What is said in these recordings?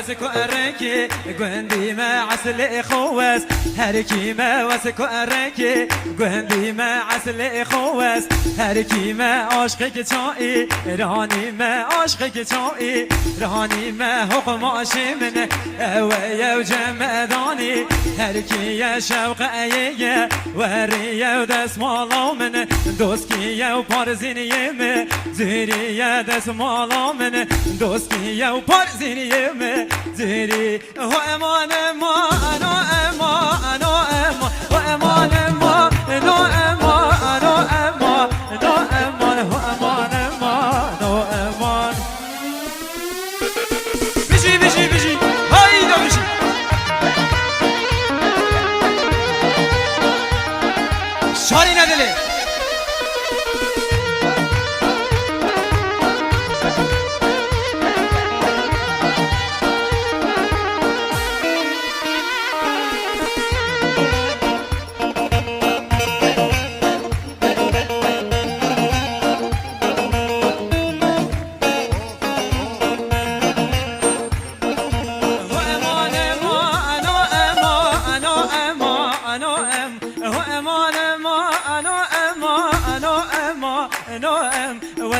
وسكو أرنكي قندي ما عسل خوس هركي ما وسكو أرنكي قندي ما عسل خوس هركي ما عاشقك تائي راني ما عاشقك تائي راني ما حكماش من اويا وجمداني هركي يا شوق ايه وريا ودس مالا من دوسكي يا وبارزيني يم زيري يا دس مالا من دوسكي يا وبارزيني يم زيري هو امان ما انا اما انا اما وامان ما انا اما انا اما انا اما هو امان ما انا امان بيجي بيجي بيجي هايدا بيجي شاري ندله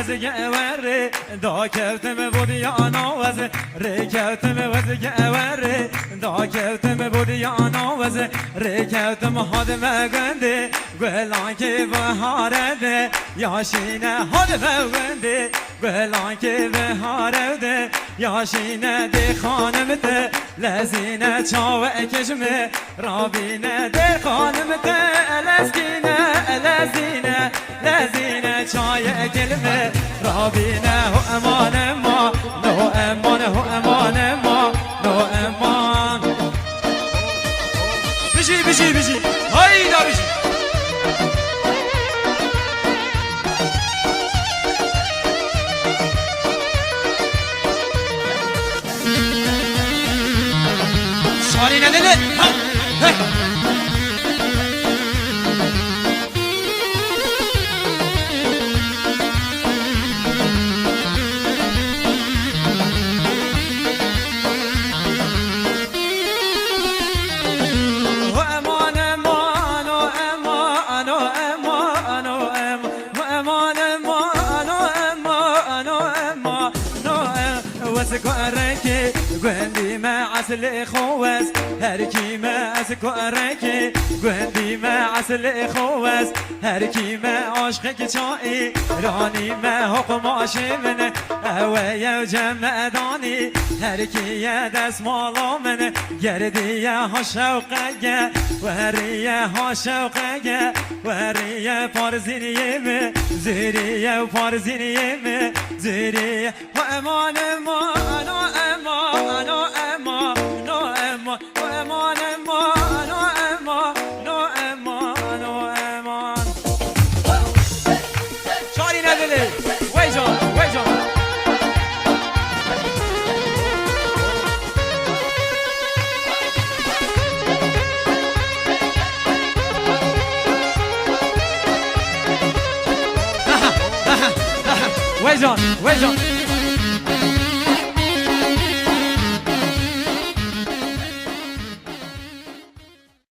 وزگ اوره دا کفتم بودی آنا وز رکفتم وزگ اوره دا کفتم بودی آنا وز رکفتم هاد مگنده گلان که بهاره ده یاشینه هاد مگنده گلان که بهاره ده یاشینه ده خانم ده لزینه چاو اکشمه رابینه ده خانم ده لزینه لزینه لزینه چای کلمه رابینه هو امان ما نو امان هو امان ما نو امان بشی بشی بشی هایدا بشی شاری ندله وسكو أرنكي قندي ما عسل خوس هركي ما أسكو أرنكي قندي ما عسل خوس هركي ما عاشقك شائي راني ما حكماش من اويا وجمداني هركي يا دس مالا من گردي يا ها شوقك وهريا ها شوقك وهريا بارزيني يم زيري يا بارزيني يم زيري وامان ما